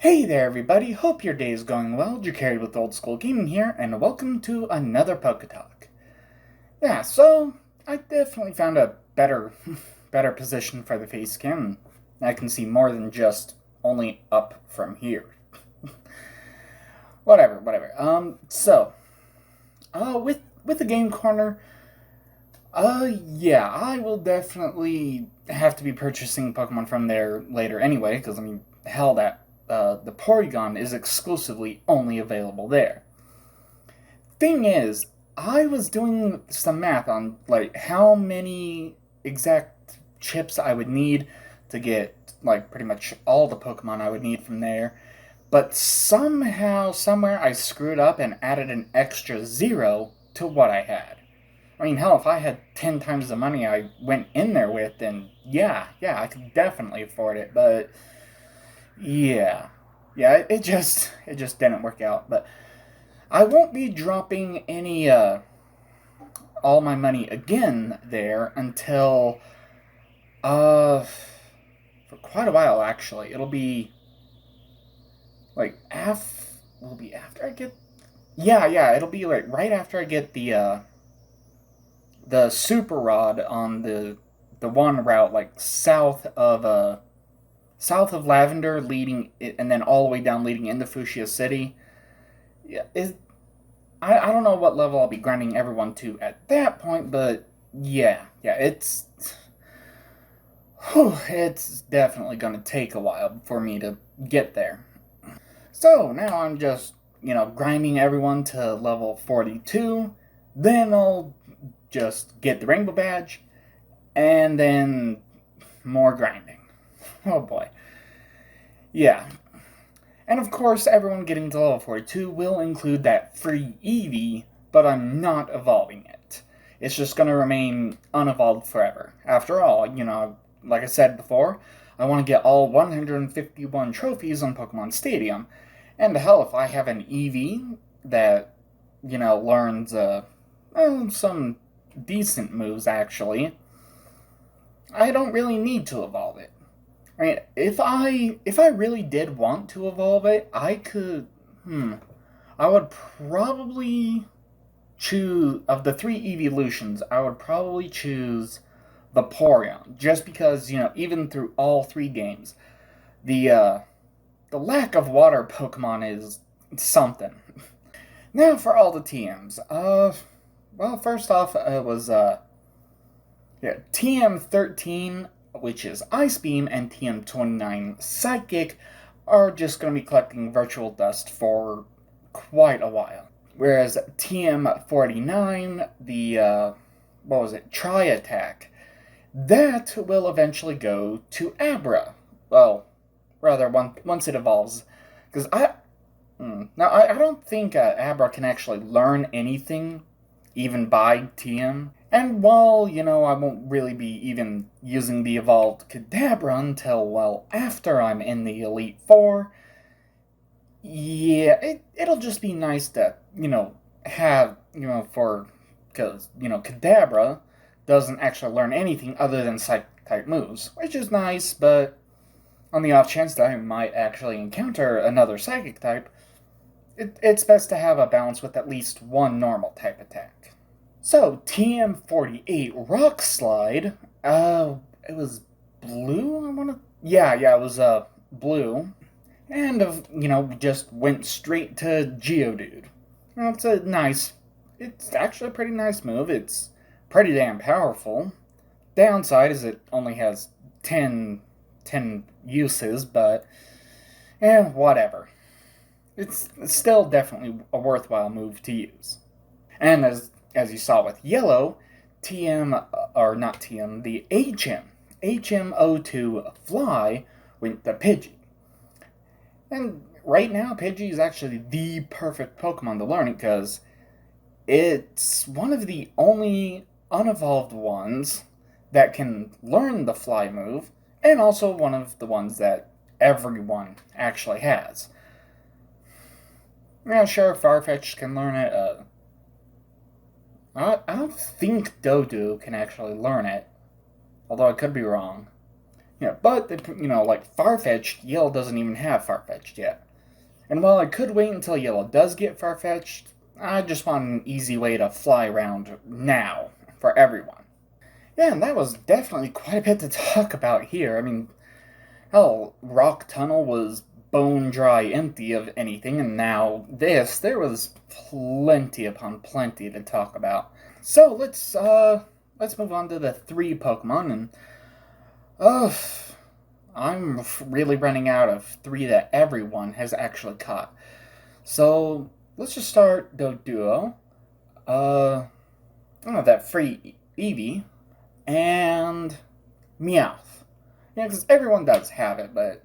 Hey there, everybody. Hope your day is going well. Carried with Old School Gaming here, and welcome to another PokeTalk. Yeah, so I definitely found a better position for the face cam. I can see more than just only up from here. Whatever. With the game corner, yeah, I will definitely have to be purchasing Pokemon from there later anyway, because I mean, hell, the Porygon is exclusively only available there. Thing is, I was doing some math on like how many exact chips I would need to get like pretty much all the Pokemon I would need from there, but somehow, somewhere, I screwed up and added an extra zero to what I had. I mean, hell, if I had 10 times the money I went in there with, then yeah, I could definitely afford it, but it just didn't work out. But I won't be dropping any all my money again there until uh for quite a while actually. It'll be like will be after I get it'll be like right after I get the super rod on the one route like south of Lavender leading and then all the way down leading into Fuchsia City. Yeah, I don't know what level I'll be grinding everyone to at that point, but it's definitely going to take a while for me to get there. So now I'm just, grinding everyone to level 42. Then I'll just get the rainbow badge, and then more grinding. Oh boy. Yeah. And of course, everyone getting to level 42 will include that free Eevee, but I'm not evolving it. It's just going to remain unevolved forever. After all, like I said before, I want to get all 151 trophies on Pokemon Stadium. And hell, if I have an Eevee that, learns some decent moves, actually, I don't really need to evolve it. I mean, if I really did want to evolve it, I could. I would probably choose of the three evolutions. I would probably choose Vaporeon, just because even through all three games, the uh, the lack of water Pokemon is something. Now for all the TMs. Well, first off, it was TM13, which is Ice Beam, and TM29 Psychic are just going to be collecting Virtual Dust for quite a while. Whereas TM49, what was it, Tri Attack, that will eventually go to Abra. Well, rather, once it evolves. Because I don't think Abra can actually learn anything, even by TM. And while, I won't really be even using the evolved Kadabra until, well, after I'm in the Elite Four, yeah, it'll just be nice to, have, because, Kadabra doesn't actually learn anything other than Psychic-type moves, which is nice, but on the off chance that I might actually encounter another Psychic type, it's best to have a balance with at least one normal type attack. So, TM48 Rock Slide, it was blue, I wanna... Yeah, it was, blue. And, just went straight to Geodude. It's actually a pretty nice move. It's pretty damn powerful. Downside is it only has 10 uses, but, whatever. It's still definitely a worthwhile move to use. And as you saw with yellow, the HM02 Fly went to Pidgey. And right now, Pidgey is actually the perfect Pokemon to learn it because it's one of the only unevolved ones that can learn the Fly move, and also one of the ones that everyone actually has. Yeah, sure, Farfetch can learn it. I don't think Dodu can actually learn it, although I could be wrong. But, like Farfetch'd, Yellow doesn't even have Farfetch'd yet. And while I could wait until Yellow does get Farfetch'd, I just want an easy way to fly around now for everyone. Yeah, and that was definitely quite a bit to talk about here. I mean, hell, Rock Tunnel was bone dry empty of anything, and now there was plenty upon plenty to talk about. So let's move on to the three Pokemon, and uh I'm really running out of three that everyone has actually caught. So let's just start Doduo. I don't know, that free Eevee, and Meowth. Yeah, because everyone does have it, but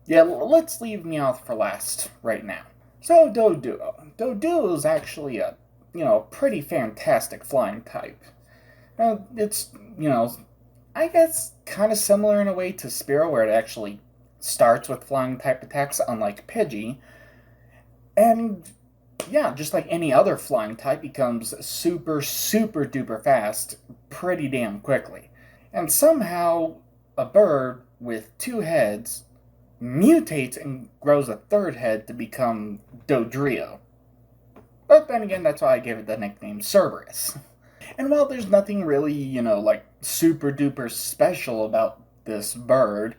yeah, let's leave Meowth for last right now. So Doduo. Doduo is actually a, pretty fantastic flying type. It's, I guess kind of similar in a way to Spearow, where it actually starts with flying type attacks, unlike Pidgey. And yeah, just like any other flying type, becomes super, super duper fast pretty damn quickly. And somehow, a bird with two heads mutates and grows a third head to become Dodrio. But then again, that's why I gave it the nickname Cerberus. And while there's nothing really, like super duper special about this bird,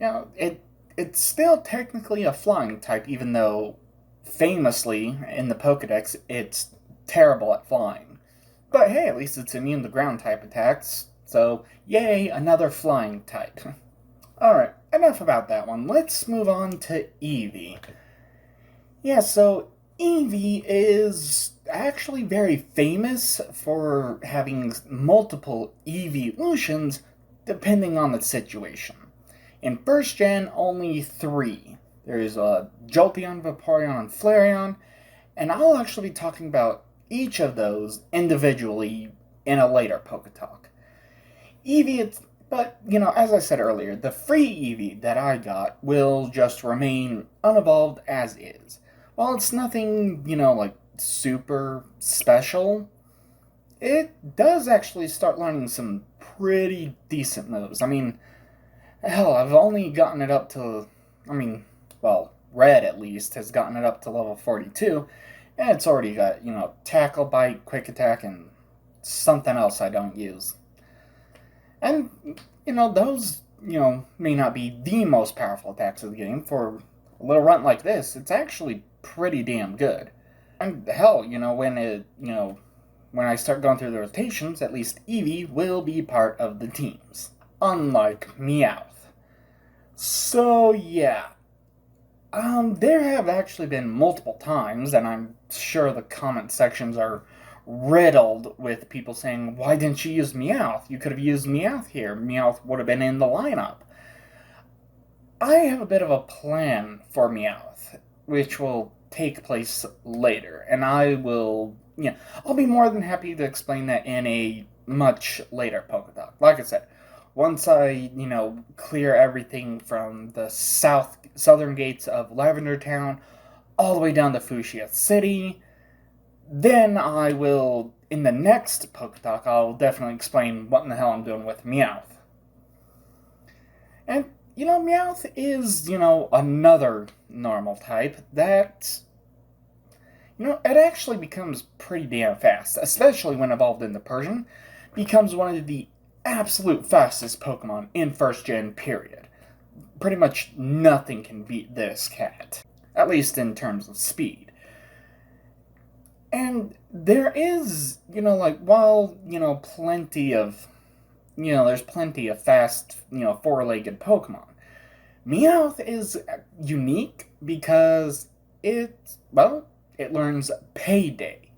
it's still technically a flying type, even though famously in the Pokedex it's terrible at flying. But hey, at least it's immune to ground type attacks, so yay, another flying type. Alright, enough about that one. Let's move on to Eevee. Yeah, so Eevee is actually very famous for having multiple evolutions depending on the situation. In First Gen, only three. There's Jolteon, Vaporeon, and Flareon, and I'll actually be talking about each of those individually in a later PokeTalk. Eevee, but, as I said earlier, the free Eevee that I got will just remain unevolved as is. While it's nothing, like super special, it does actually start learning some pretty decent moves. I mean, hell, I've only gotten it up to, Red at least has gotten it up to level 42, and it's already got, Tackle, Bite, Quick Attack, and something else I don't use. And, those, may not be the most powerful attacks of the game. For a little runt like this, it's actually pretty damn good. And hell, when I start going through the rotations, at least Eevee will be part of the teams. Unlike Meowth. So, yeah. There have actually been multiple times, and I'm sure the comment sections are riddled with people saying, why didn't you use Meowth? You could have used Meowth here. Meowth would have been in the lineup. I have a bit of a plan for Meowth, which will take place later, and I'll be more than happy to explain that in a much later PokeTalk. Like I said, once I, clear everything from the southern gates of Lavender Town all the way down to Fuchsia City, then I will, in the next PokeTalk, I'll definitely explain what in the hell I'm doing with Meowth. And, Meowth is, another normal type that, it actually becomes pretty damn fast, especially when evolved into Persian, becomes one of the absolute fastest Pokemon in First Gen, period. Pretty much nothing can beat this cat, at least in terms of speed. And there is, while, plenty of, there's plenty of fast, four-legged Pokemon, Meowth is unique because it learns Payday,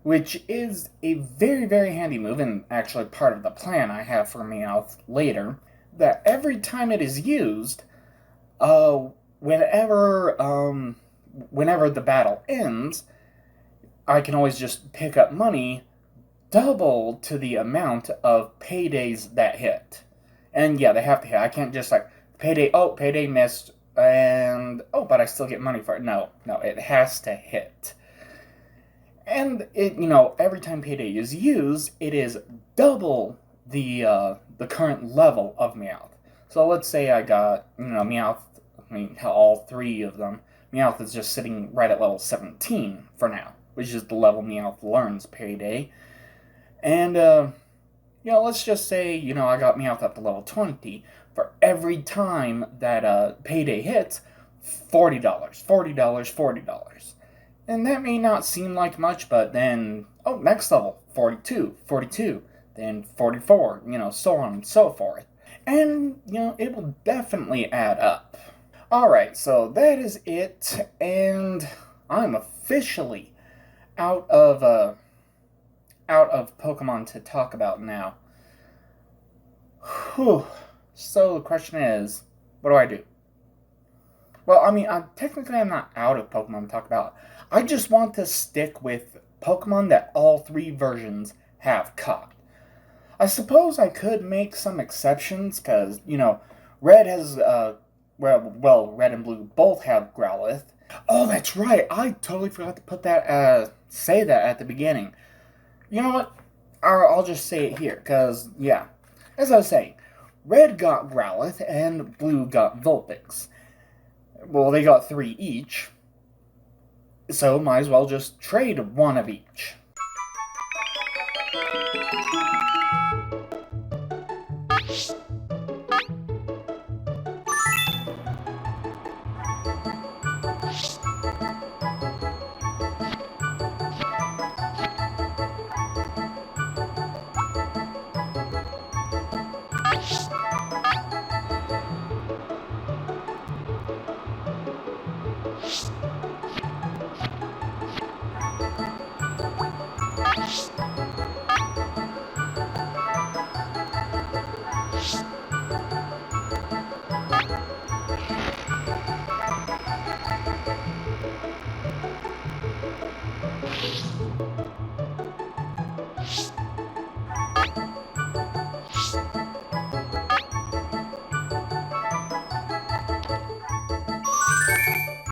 which is a very, very handy move, and actually part of the plan I have for Meowth later, that every time it is used, whenever the battle ends, I can always just pick up money double to the amount of paydays that hit. And yeah, they have to hit. I can't just payday missed, and but I still get money for it. No, it has to hit. And it, every time payday is used, it is double the current level of Meowth. So let's say I got, Meowth, all three of them. Meowth is just sitting right at level 17 for now, which is the level Meowth learns Payday. And, let's just say, I got Meowth up to level 20. For every time that Payday hits, $40, $40, $40. And that may not seem like much, but then, next level, 42, 42, then 44, so on and so forth. And, it will definitely add up. Alright, so that is it, and I'm officially out of Pokemon to talk about now. Whew. So the question is, what do I do? Well, technically I'm not out of Pokemon to talk about. I just want to stick with Pokemon that all three versions have caught. I suppose I could make some exceptions, because, Red has, Red and Blue both have Growlithe. Oh, that's right, I totally forgot to say that at the beginning. You know what? I'll just say it here, because, yeah. As I was saying, Red got Growlithe and Blue got Vulpix. Well, they got 3 each, so might as well just trade one of each.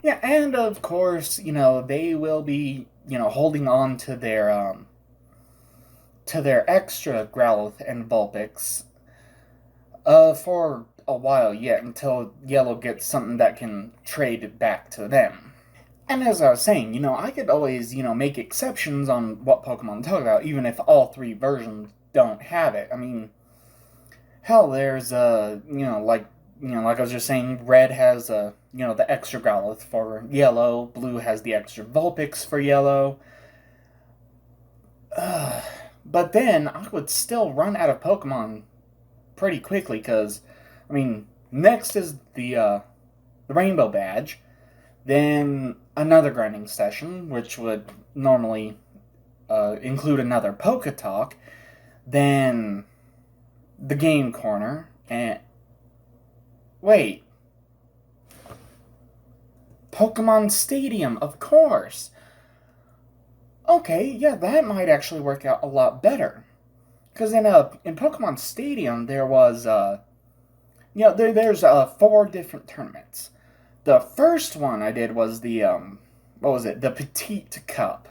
Yeah, and of course, they will be, holding on to their extra Growlithe and Vulpix for a while yet, until Yellow gets something that can trade it back to them. And as I was saying, I could always, make exceptions on what Pokemon talk about, even if all 3 versions don't have it. Hell, there's, like I was just saying, Red has, the extra Growlithe for Yellow, Blue has the extra Vulpix for Yellow. But then, I would still run out of Pokemon pretty quickly, because, next is the Rainbow Badge, then another grinding session, which would normally include another PokeTalk, then the Game Corner, and... Wait. Pokemon Stadium, of course! Okay, yeah, that might actually work out a lot better. Because in Pokemon Stadium, there was, there's 4 different tournaments. The first one I did was the, the Petite Cup.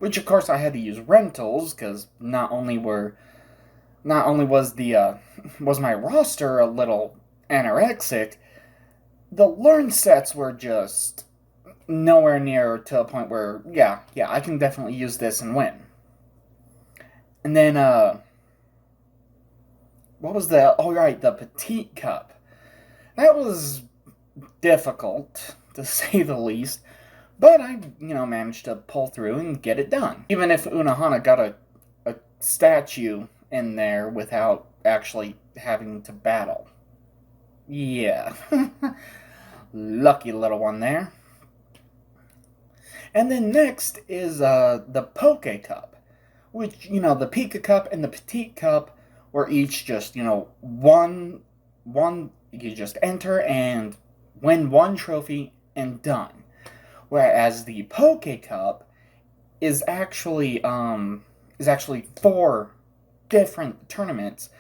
Which, of course, I had to use rentals, because not only was my roster a little anorexic, the learn sets were just nowhere near to a point where, yeah, I can definitely use this and win. And then, what was the Petite Cup. That was difficult, to say the least, but I, managed to pull through and get it done. Even if Unohana got a statue in there without actually having to battle. Yeah. Lucky little one there. And then next is the Poke Cup, which, the Pika Cup and the Petite Cup were each just, one, you just enter and win 1 trophy and done. Whereas the Poke Cup is actually 4 different tournaments,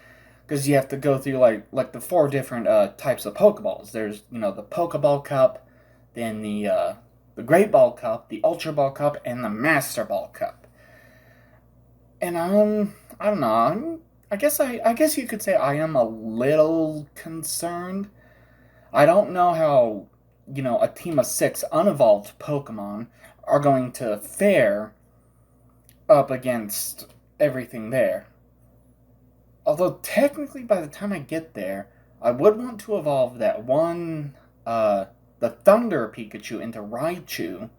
because you have to go through like the 4 different types of Pokeballs. There's, the Pokeball Cup, then the Great Ball Cup, the Ultra Ball Cup, and the Master Ball Cup. And I don't know, I guess you could say I am a little concerned. I don't know how, a team of 6 unevolved Pokemon are going to fare up against everything there. Although technically by the time I get there, I would want to evolve that one, the Thunder Pikachu into Raichu.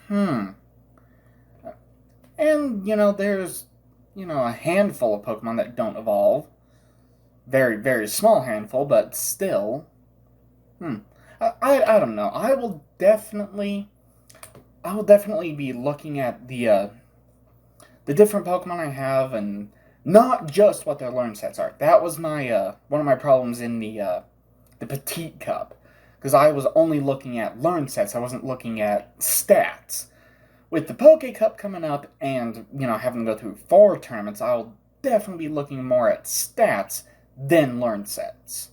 Hmm. And, there's, a handful of Pokemon that don't evolve. Very, very small handful, but still. I don't know. I will definitely be looking at the different Pokemon I have, and not just what their learn sets are. That was my one of my problems in the Petite Cup, because I was only looking at learn sets. I wasn't looking at stats. With the Poke Cup coming up, and having to go through 4 tournaments, I'll definitely be looking more at stats than learn sets.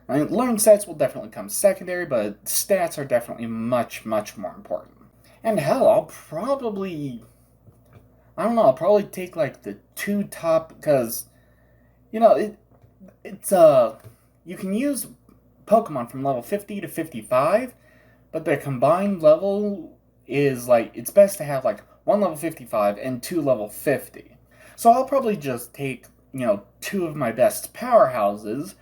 I mean, learn sets will definitely come secondary, but stats are definitely much, much more important. And hell, I don't know, I'll probably take like the 2 top, because, you know, it, it's, you can use Pokemon from level 50 to 55, but their combined level is like, it's best to have like 1 level 55 and 2 level 50. So I'll probably just take, 2 of my best powerhouses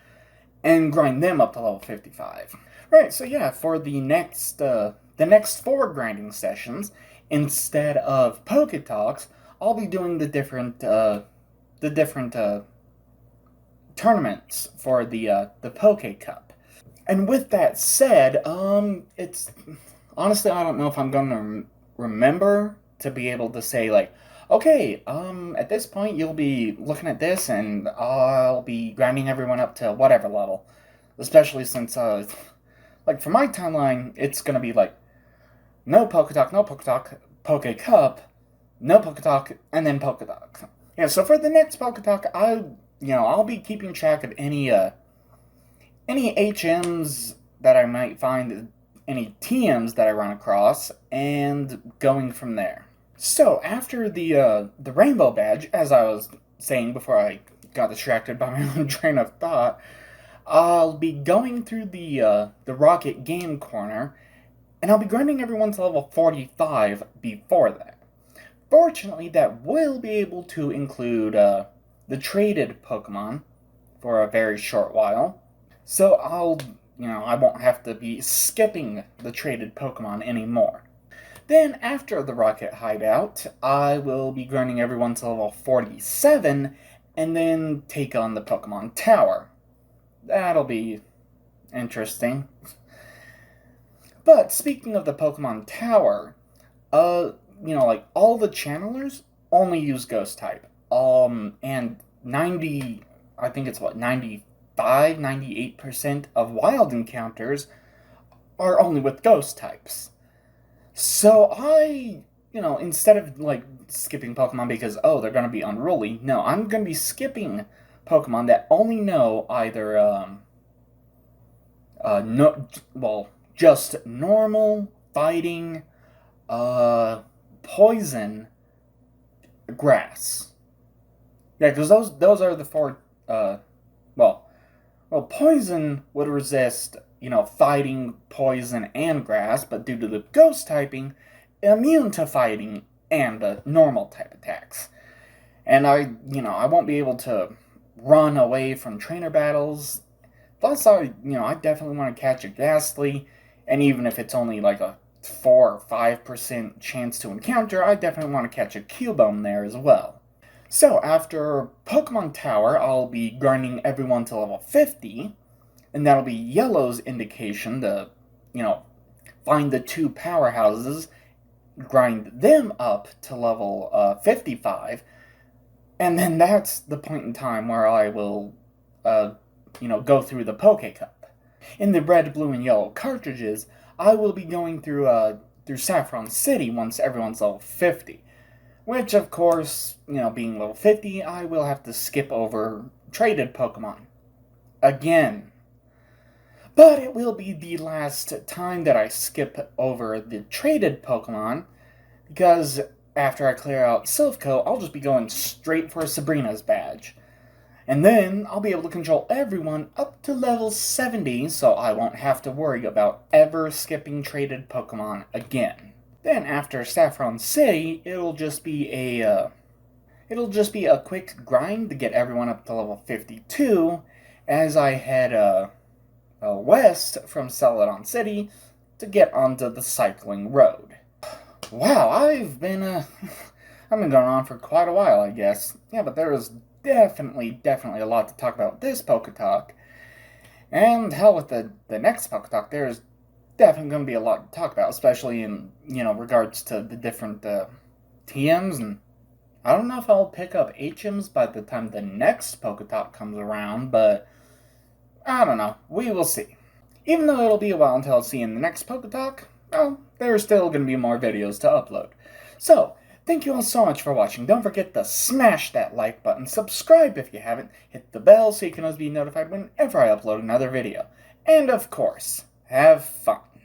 and grind them up to level 55. Right, so yeah, for the next 4 grinding sessions, instead of PokeTalks, I'll be doing the different tournaments for the Poke Cup. And with that said, it's honestly, I don't know if I'm gonna remember to be able to say like, okay, at this point you'll be looking at this, and I'll be grinding everyone up to whatever level. Especially since, like for my timeline, it's gonna be like, no PokeTalk, Poke Cup, no PokeTalk, and then PokeTalk. Yeah, so for the next PokeTalk, I'll be keeping track of any HMs that I might find, any TMs that I run across, and going from there. So after the Rainbow Badge, as I was saying before I got distracted by my own train of thought, I'll be going through the Rocket Game Corner, and I'll be grinding everyone to level 45 before that. Fortunately, that will be able to include the traded Pokemon for a very short while. So I won't have to be skipping the traded Pokemon anymore. Then, after the Rocket Hideout, I will be grinding everyone to level 47, and then take on the Pokemon Tower. That'll be interesting. But, speaking of the Pokemon Tower, like, all the channelers only use Ghost type. And I think it's 98% of wild encounters are only with Ghost types. So instead of, like, skipping Pokemon because, they're gonna be unruly, no, I'm gonna be skipping Pokemon that only know either, just normal, fighting, poison, grass. Yeah, because those are the 4, poison would resist, fighting, poison, and grass, but due to the ghost typing, immune to fighting and normal type attacks. And I won't be able to run away from trainer battles. Plus, I definitely want to catch a Ghastly, and even if it's only like a 4 or 5% chance to encounter, I definitely want to catch a Cubone there as well. So, after Pokemon Tower, I'll be grinding everyone to level 50, and that'll be Yellow's indication to, find the 2 powerhouses, grind them up to level 55, and then that's the point in time where I will, go through the Poke Cup. In the red, blue, and yellow cartridges, I will be going through Saffron City once everyone's level 50. Which, of course, being level 50, I will have to skip over traded Pokemon. Again. But it will be the last time that I skip over the traded Pokemon, because after I clear out Silphco, I'll just be going straight for Sabrina's badge. And then I'll be able to control everyone up to level 70, so I won't have to worry about ever skipping traded Pokemon again. Then after Saffron City, it'll just be a quick grind to get everyone up to level 52 as I head west from Celadon City to get onto the cycling road. Wow, I've been going on for quite a while, I guess. Yeah, but there is definitely a lot to talk about with this PokeTalk. And hell, with the next PokeTalk, there's definitely going to be a lot to talk about, especially in, regards to the different TMs. And I don't know if I'll pick up HMs by the time the next PokeTalk comes around, but I don't know. We will see. Even though it'll be a while until I'll see in the next PokeTalk, well, there's still going to be more videos to upload. So, thank you all so much for watching. Don't forget to smash that like button, subscribe if you haven't, hit the bell so you can always be notified whenever I upload another video. And of course, have fun.